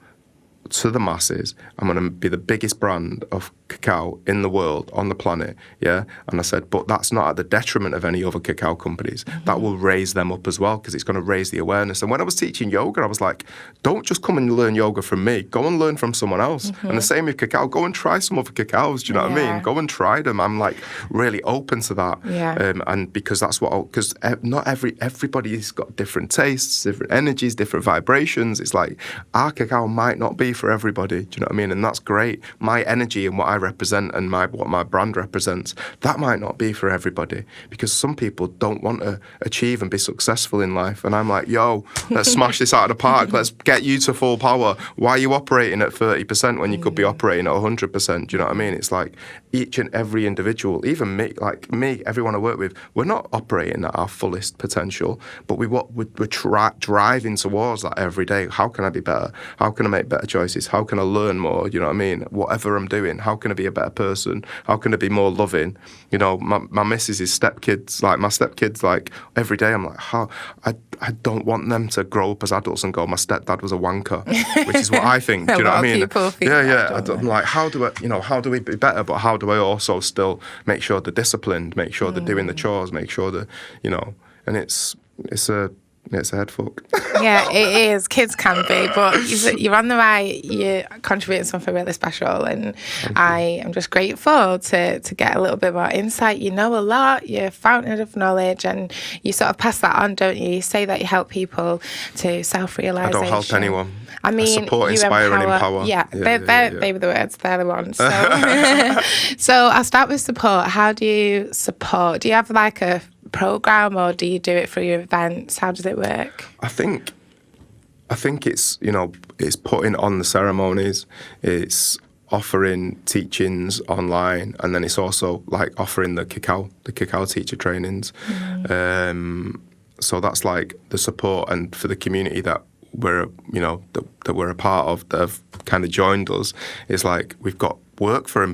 S2: to the masses. I'm going to be the biggest brand of cacao in the world, on the planet, yeah? And I said, but that's not at the detriment of any other cacao companies. That will raise them up as well, because it's going to raise the awareness. And when I was teaching yoga, I was like, don't just come and learn yoga from me. Go and learn from someone else. And the same with cacao. Go and try some other cacaos, do you know what I mean? Go and try them. I'm like really open to that. Yeah. And because that's because not everybody's got different tastes, different energies, different vibrations. It's like, our cacao might not be for everybody, do you know what I mean? And that's great. My energy and what I represent and what my brand represents, that might not be for everybody, because some people don't want to achieve and be successful in life. And I'm like, yo, let's smash this out of the park. Let's get you to full power. Why are you operating at 30% when you could be operating at 100%? Do you know what I mean? It's like each and every individual, even me, everyone I work with, we're not operating at our fullest potential, but we're driving towards that every day. How can I be better? How can I make better choices? How can I learn more? You know what I mean? Whatever I'm doing, how can I be a better person? How can I be more loving? You know, my missus' stepkids, like my stepkids, like every day I'm like, I don't want them to grow up as adults and go, my stepdad was a wanker, which is what I think. Do you know what I mean? I'm like, how do we be better? But how do I also still make sure they're disciplined, make sure they're doing the chores, make sure that, you know, and it's a head fuck.
S1: Yeah, it is. Kids can be, but you're on the right. You're contributing something really special, and I am just grateful to get a little bit more insight. You know a lot. You're a fountain of knowledge, and you sort of pass that on, don't you? You say that you help people to self-realisation.
S2: I don't help anyone.
S1: I mean,
S2: I support, inspire, and empower.
S1: Yeah, they were the words. They're the ones. So, so I'll start with support. How do you support? Do you have like a program, or do you do it through your events? How does it work?
S2: I think it's, you know, it's putting on the ceremonies, it's offering teachings online, and then it's also like offering the cacao teacher trainings. So that's like the support, and for the community that we're, you know, that we're a part of, that have kind of joined us, is like we've got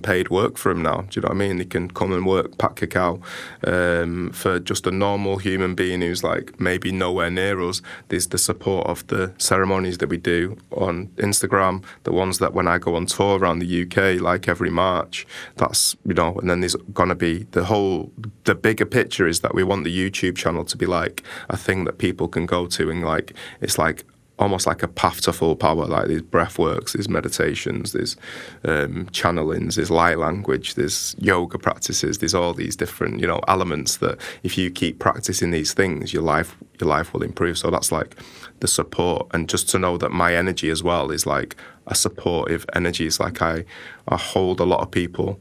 S2: paid work for them now. Do you know what I mean? They can come and work, pack cacao. For just a normal human being who's like maybe nowhere near us, there's the support of the ceremonies that we do on Instagram, the ones that when I go on tour around the UK, like every March, that's, you know, and then there's gonna be the bigger picture is that we want the YouTube channel to be like a thing that people can go to, and like, it's like almost like a path to full power. Like there's breath works, there's meditations, there's channelings, there's light language, there's yoga practices, there's all these different, you know, elements that if you keep practicing these things, your life will improve. So that's like the support, and just to know that my energy as well is like a supportive energy. It's like I hold a lot of people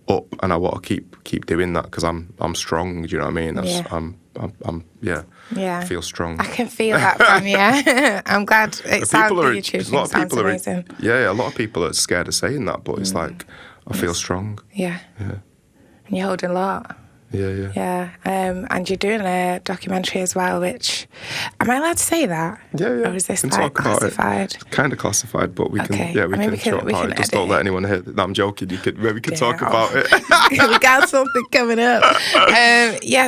S2: up, and I want to keep doing that because I'm strong. Do you know what I mean? I feel strong.
S1: I can feel that from you. I'm glad it sounds YouTube. A lot of people are amazing.
S2: A lot of people are scared of saying that, but it's like I feel strong.
S1: Yeah. And you're holding a lot.
S2: Yeah.
S1: And you're doing a documentary as well, which, am I allowed to say that?
S2: Yeah.
S1: Or is this like classified?
S2: It's kind of classified, but we can talk about it. Just don't let anyone hear that. I'm joking. We can talk about it.
S1: We got something coming up.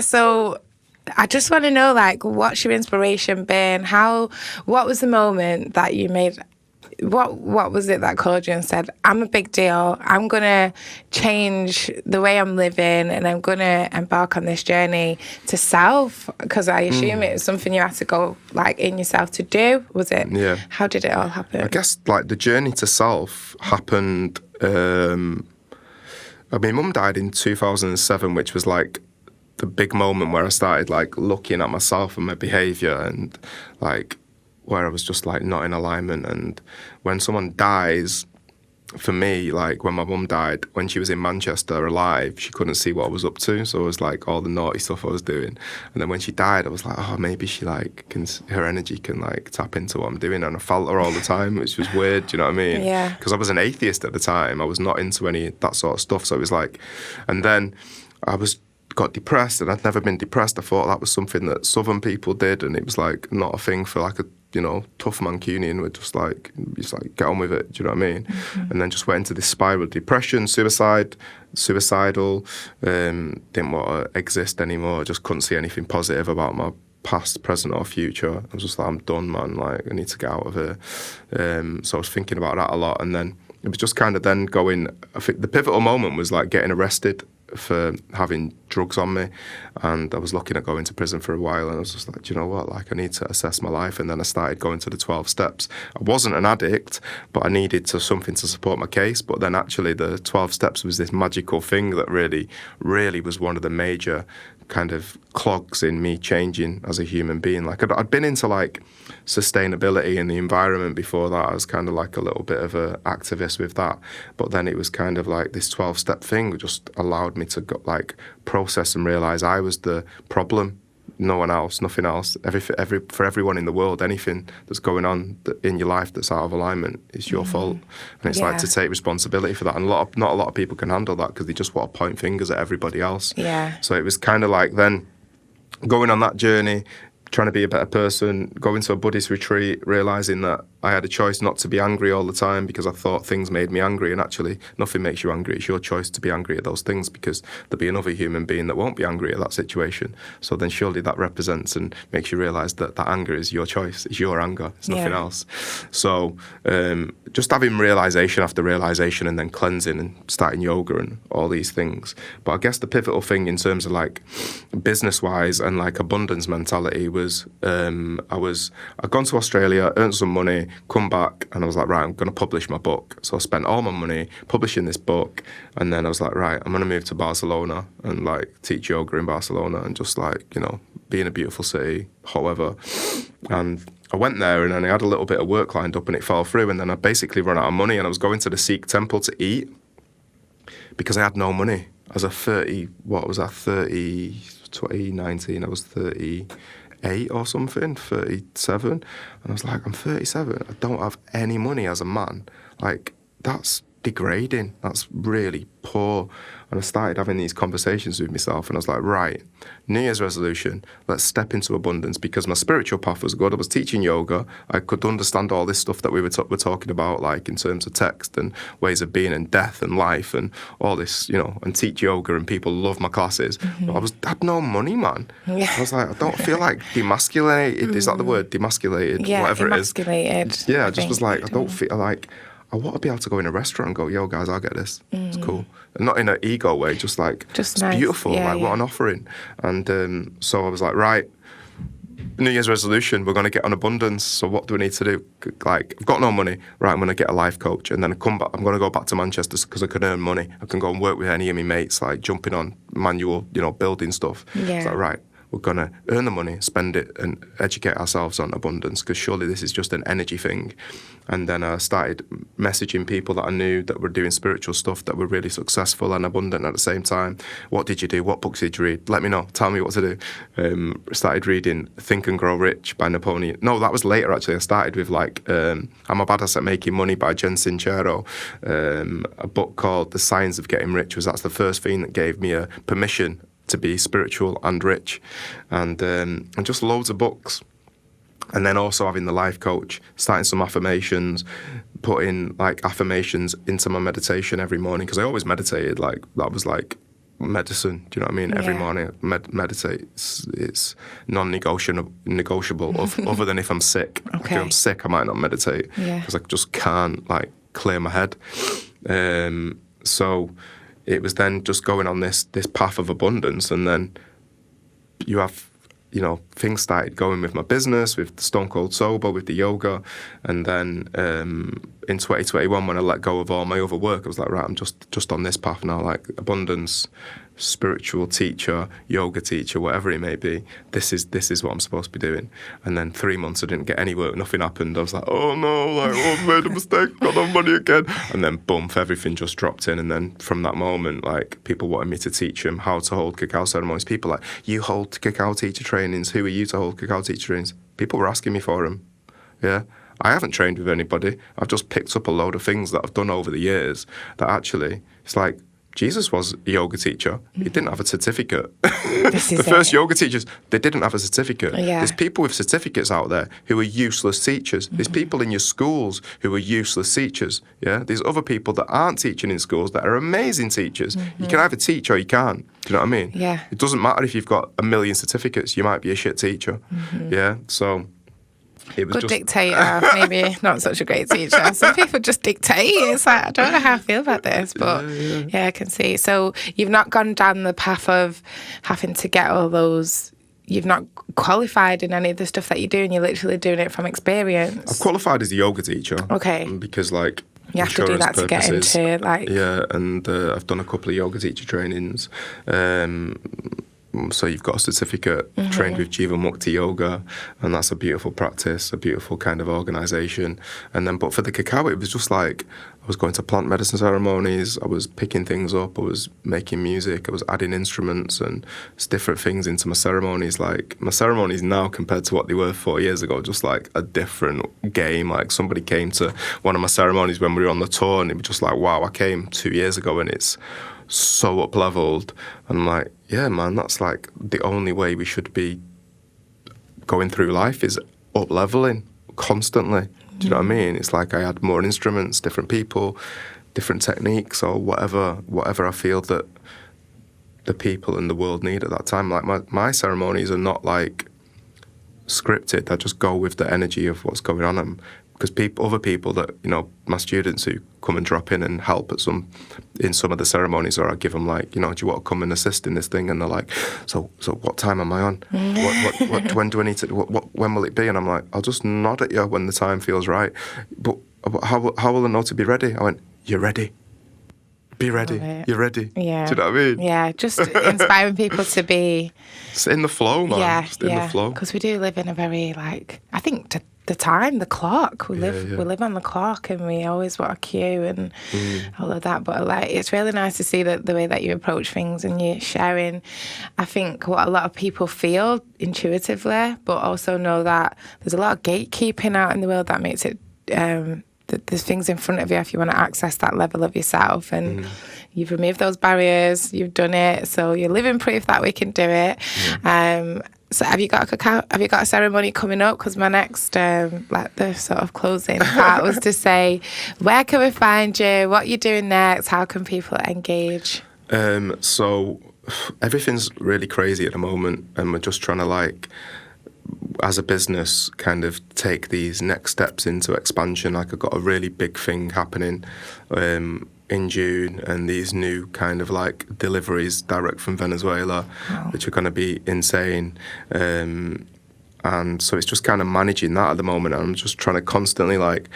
S1: So I just want to know, like, what's your inspiration been? What was the moment that you made? What was it that called you and said, I'm a big deal, I'm going to change the way I'm living and I'm going to embark on this journey to self? Because I assume it was something you had to go, like, in yourself to do, was it?
S2: Yeah.
S1: How did it all happen?
S2: I guess, like, the journey to self happened, Mum died in 2007, which was, like, the big moment where I started, like, looking at myself and my behaviour and, like, where I was just, like, not in alignment. And when someone dies, for me, like, when my mum died, when she was in Manchester alive, she couldn't see what I was up to. So it was, like, all the naughty stuff I was doing. And then when she died, I was like, oh, maybe she, like, her energy can, like, tap into what I'm doing. And I felt her all the time, which was weird, do you know what I mean?
S1: Yeah.
S2: Because I was an atheist at the time. I was not into any of that sort of stuff. So it was like, and then got depressed, and I'd never been depressed. I thought that was something that Southern people did, and it was, like, not a thing for, like, a tough Mancunian would just like get on with it, do you know what I mean? Mm-hmm. And then just went into this spiral of depression, suicidal, didn't want to exist anymore, just couldn't see anything positive about my past, present or future. I was just like, I'm done, man, like, I need to get out of here. So I was thinking about that a lot, and then it was just kind of then going, I think the pivotal moment was, like, getting arrested for having drugs on me, and I was looking at going to prison for a while, and I was just like, do you know what, like, I need to assess my life. And then I started going to the 12 steps. I wasn't an addict, but I needed something to support my case. But then actually the 12 steps was this magical thing that really, really was one of the major kind of clogs in me changing as a human being. Like, I'd been into, like, sustainability and the environment before that. I was kind of like a little bit of an activist with that, but then it was kind of like this 12-step thing just allowed me to go, like, process and realize I was the problem, no one else, nothing else. For everyone in the world, anything that's going on in your life that's out of alignment is your fault. And it's like to take responsibility for that. And not a lot of people can handle that because they just want to point fingers at everybody else.
S1: Yeah.
S2: So it was kind of like then going on that journey, trying to be a better person, going to a Buddhist retreat, realising that I had a choice not to be angry all the time because I thought things made me angry, and actually nothing makes you angry. It's your choice to be angry at those things because there'll be another human being that won't be angry at that situation. So then surely that represents and makes you realise that that anger is your choice. It's your anger. It's nothing else. So just having realisation after realisation, and then cleansing and starting yoga and all these things. But I guess the pivotal thing in terms of, like, business-wise and, like, abundance mentality was I'd gone to Australia, earned some money, come back, and I was like, right, I'm going to publish my book. So I spent all my money publishing this book, and then I was like, right, I'm going to move to Barcelona and, like, teach yoga in Barcelona and just, like, be in a beautiful city, however. And I went there, and then I had a little bit of work lined up, and it fell through, and then I basically ran out of money, and I was going to the Sikh temple to eat because I had no money. As a 2019, I was 38 or something, 37. And I was like, I'm 37. I don't have any money as a man. Like, that's degrading. That's really poor. And I started having these conversations with myself, and I was like, right, New Year's resolution, let's step into abundance, because my spiritual path was good. I was teaching yoga. I could understand all this stuff that we were talking about, like in terms of text and ways of being and death and life and all this, and teach yoga, and people love my classes. Mm-hmm. But I had no money, man. Yeah. I was like, I don't feel like demasculated. Is that the word? Demasculated?
S1: Yeah,
S2: whatever
S1: emasculated.
S2: It is. Yeah, I just was like, I don't feel like... I want to be able to go in a restaurant and go, yo, guys, I'll get this. It's cool. And not in an ego way, just like, it's nice. Beautiful, what an offering. And so I was like, right, New Year's resolution, we're going to get on abundance. So what do we need to do? Like, I've got no money. Right, I'm going to get a life coach. And then I'm going to go back to Manchester because I can earn money. I can go and work with any of my mates, like jumping on manual, building stuff. Yeah. It's like, right, we're going to earn the money, spend it, and educate ourselves on abundance, because surely this is just an energy thing. And then I started messaging people that I knew that were doing spiritual stuff that were really successful and abundant at the same time. What did you do? What books did you read? Let me know. Tell me what to do. Started reading Think and Grow Rich by Napoleon. No, that was later actually. I started with like I'm a Badass at Making Money by Jen Sincero. A book called The Science of Getting Rich that's the first thing that gave me a permission to be spiritual and rich, and just loads of books. And then also having the life coach, starting some affirmations, putting like affirmations into my meditation every morning, because I always meditated, like that was like medicine, do you know what I mean? Every morning meditate, it's non-negotiable other than if I'm sick.
S1: Okay.
S2: If I'm sick, I might not meditate because I just can't like clear my head. So it was then just going on this path of abundance, and then you have, you know, things started going with my business, with Stone Cold Sober, with the yoga, and then in 2021 when I let go of all my other work, I was like, right, I'm just on this path now, like abundance, spiritual teacher, yoga teacher, whatever it may be. This is what I'm supposed to be doing. And then 3 months I didn't get any work, nothing happened. I was like, oh no, like I've made a mistake, got no money again. And then boom, everything just dropped in. And then from that moment, like people wanted me to teach them how to hold cacao ceremonies. People like, you hold cacao teacher trainings. Who are you to hold cacao teacher trainings? People were asking me for them. Yeah. I haven't trained with anybody. I've just picked up a load of things that I've done over the years that actually, it's like, Jesus was a yoga teacher. He didn't have a certificate. The first yoga teachers, they didn't have a certificate.
S1: Yeah.
S2: There's people with certificates out there who are useless teachers. There's people in your schools who are useless teachers. Yeah. There's other people that aren't teaching in schools that are amazing teachers. You can either teach or you can't. Do you know what I mean?
S1: Yeah.
S2: It doesn't matter if you've got 1 million certificates. You might be a shit teacher. Yeah. So it was
S1: good dictator, maybe not such a great teacher. Some people just dictate. It's like, I don't know how I feel about this, but yeah, I can see. So you've not gone down the path of having to get all those, you've not qualified in any of the stuff that you do, and you're literally doing it from experience.
S2: I've qualified as a yoga teacher.
S1: Okay.
S2: Because like,
S1: you have to do that purposes, to get into like...
S2: Yeah, and I've done a couple of yoga teacher trainings. So you've got a certificate, trained with Jiva Mukti Yoga, and that's a beautiful practice, a beautiful kind of organisation. And then, but for the cacao, it was just like, I was going to plant medicine ceremonies, I was picking things up, I was making music, I was adding instruments and different things into my ceremonies. Like, my ceremonies now compared to what they were 4 years ago, just like a different game. Like, somebody came to one of my ceremonies when we were on the tour, and it was just like, wow, I came 2 years ago and it's so up-leveled. And I'm like, yeah, man, that's like the only way we should be going through life is up-leveling constantly. Do you know what I mean? It's like I had more instruments, different people, different techniques, or whatever I feel that the people in the world need at that time. Like my ceremonies are not like scripted. I just go with the energy of what's going on. Because other people that, you know, my students who come and drop in and help in some of the ceremonies, or I give them like, you know, do you want to come and assist in this thing? And they're like, so what time am I on? When do I need to? When will it be? And I'm like, I'll just nod at you when the time feels right. But how will I know to be ready? I went, you're ready. Be ready. You're ready.
S1: Yeah.
S2: Do you know what I mean? Yeah,
S1: just inspiring people to be...
S2: Just in the flow, man.
S1: Yeah,
S2: just in the flow.
S1: Because we do live in a very, like, I think the time, the clock. We live on the clock, and we always want a cue and all of that. But like, it's really nice to see the way that you approach things and you're sharing, I think, what a lot of people feel intuitively, but also know that there's a lot of gatekeeping out in the world that makes it... there's things in front of you if you want to access that level of yourself, and you've removed those barriers, you've done it, so you're living proof that we can do it. So have you got a ceremony coming up? Because my next like the sort of closing part was to say, where can we find you, what you're doing next, how can people engage?
S2: So everything's really crazy at the moment, and we're just trying to, like, as a business, kind of take these next steps into expansion. Like, I've got a really big thing happening in June, and these new kind of like deliveries direct from Venezuela, which are going to be insane. And so it's just kind of managing that at the moment. I'm just trying to constantly like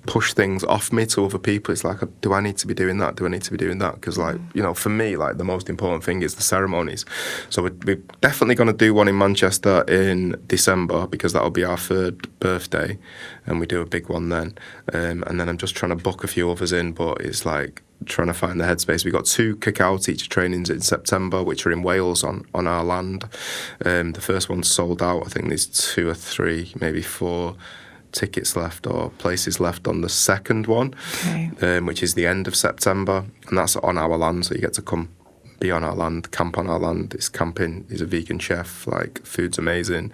S2: push things off me to other people. It's like, do I need to be doing that? Do I need to be doing that? Because, like, you know, for me, like, the most important thing is the ceremonies. So we're definitely going to do one in Manchester in December, because that'll be our 3rd birthday, and we do a big one then. And then I'm just trying to book a few others in, but it's like trying to find the headspace. We got 2 cacao teacher trainings in September, which are in Wales on our land. The first one's sold out. I think there's 2 or 3, maybe 4 tickets left or places left on the second one, which is the end of September, and that's on our land, so you get to come be on our land, camp on our land. It's camping. He's a vegan chef. Like, food's amazing,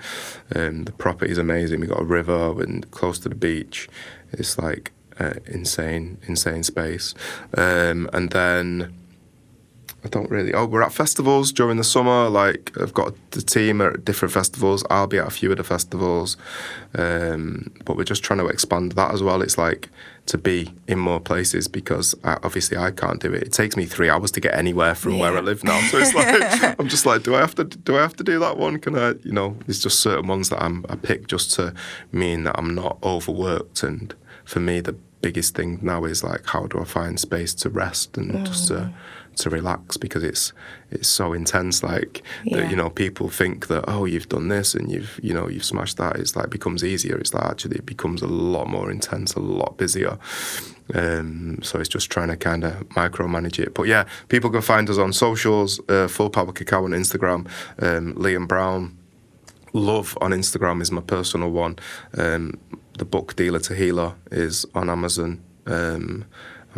S2: the property's amazing. We got a river and close to the beach. It's like insane space. And then I don't really... we're at festivals during the summer. Like, I've got the team at different festivals. I'll be at a few of the festivals. But we're just trying to expand that as well. It's like to be in more places, because obviously I can't do it. It takes me 3 hours to get anywhere from where I live now. So it's like, I'm just like, do I have to do that one? Can I, you know, there's just certain ones that I pick just to mean that I'm not overworked. And for me, the biggest thing now is like, how do I find space to rest and just to relax, because it's so intense. Like, that, you know, people think that, oh, you've done this and you've smashed that. It's like, becomes easier. It's like, actually, it becomes a lot more intense, a lot busier. So it's just trying to kind of micromanage it. But yeah, people can find us on socials, Full Power Cacao on Instagram, Liam Browne Love on Instagram is my personal one. The book Dealer to Healer is on Amazon. I'm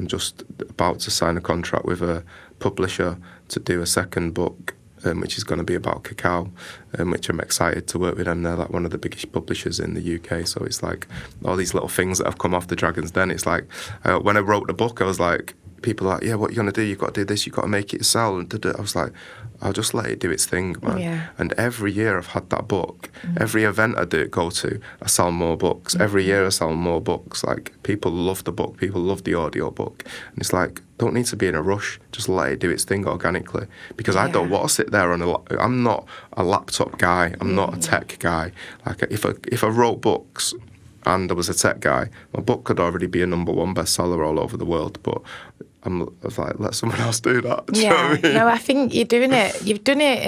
S2: just about to sign a contract with a publisher to do a second book, which is going to be about cacao, which I'm excited to work with them. They're like one of the biggest publishers in the UK. So it's like all these little things that have come off the Dragon's Den. It's like, when I wrote the book, I was like, people are like, yeah, what are you going to do? You've got to do this, you've got to make it sell. And I was like, I'll just let it do its thing, man. Yeah. And every year I've had that book. Every event I go to, I sell more books. Every year I sell more books. Like, people love the book. People love the audio book. And it's like, don't need to be in a rush. Just let it do its thing organically. Because I don't want to sit there I'm not a laptop guy. I'm not a tech guy. Like, if I wrote books and I was a tech guy, my book could already be a #1 bestseller all over the world. But I was like, let someone else do that. Do you know what I mean?
S1: No, I think you're doing it. You've done it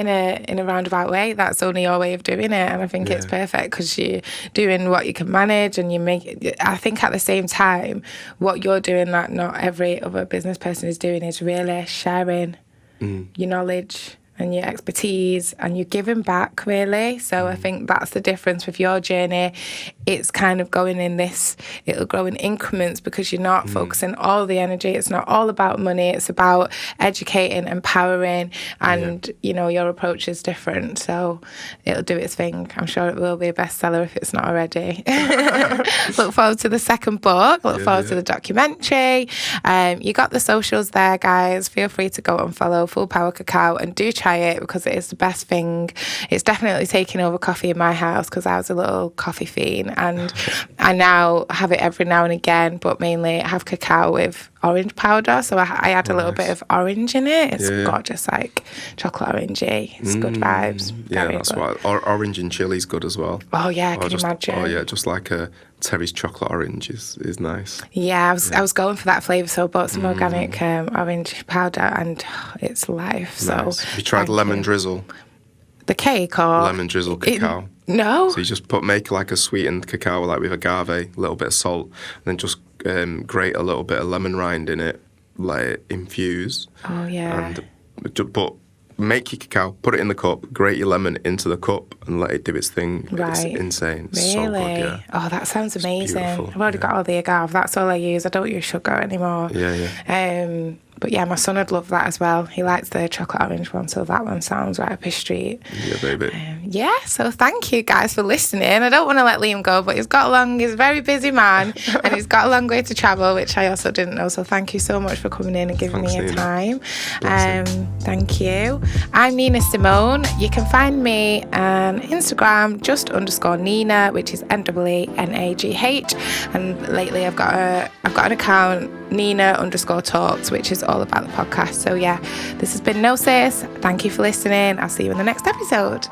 S1: in a roundabout way. That's only your way of doing it, and I think it's perfect, because you're doing what you can manage, and you make. I think at the same time, what you're doing that not every other business person is doing is really sharing your knowledge and your expertise, and you're giving back, really. So I think that's the difference with your journey. It's kind of going in this, it'll grow in increments, because you're not focusing all the energy. It's not all about money. It's about educating, empowering, and, you know, your approach is different. So it'll do its thing. I'm sure it will be a bestseller if it's not already. Look forward to the second book. Look forward to the documentary. You got the socials there, guys. Feel free to go and follow Full Power Cacao, and do try it, because it is the best thing. It's definitely taking over coffee in my house, because I was a little coffee fiend, and I now have it every now and again, but mainly I have cacao with orange powder, so I add a little bit of orange in it. It's gorgeous, like chocolate orangey. It's good vibes.
S2: Yeah, that's good. Orange and chili's good as well.
S1: Oh yeah, I can imagine.
S2: Oh yeah, just like a Terry's chocolate orange is nice.
S1: Yeah, I was going for that flavour, so I bought some organic orange powder, and it's life.
S2: Nice. So have you tried lemon drizzle?
S1: The cake or
S2: lemon drizzle cacao?
S1: No.
S2: So you just make like a sweetened cacao, like with agave, a little bit of salt, and then just grate a little bit of lemon rind in it, let it infuse.
S1: Oh yeah.
S2: But make your cacao, put it in the cup, grate your lemon into the cup, and let it do its thing.
S1: Right.
S2: It's insane. It's
S1: really?
S2: So good, yeah.
S1: Oh, that sounds amazing.
S2: I've
S1: already got all the agave. That's all I use. I don't use sugar anymore.
S2: Yeah.
S1: But yeah, my son would love that as well. He likes the chocolate orange one, so that one sounds right up his street.
S2: Yeah, baby.
S1: So thank you guys for listening. I don't want to let Liam go, but he's a very busy man, and he's got a long way to travel, which I also didn't know. So thank you so much for coming in and giving me your time. Thank you. I'm Neenagh Simone. You can find me on Instagram, just _Neenagh, which is NEENAGH. And lately I've got an account, Neenagh_talks, which is all about the podcast. So yeah, this has been Gnosis. Thank you for listening. I'll see you in the next episode.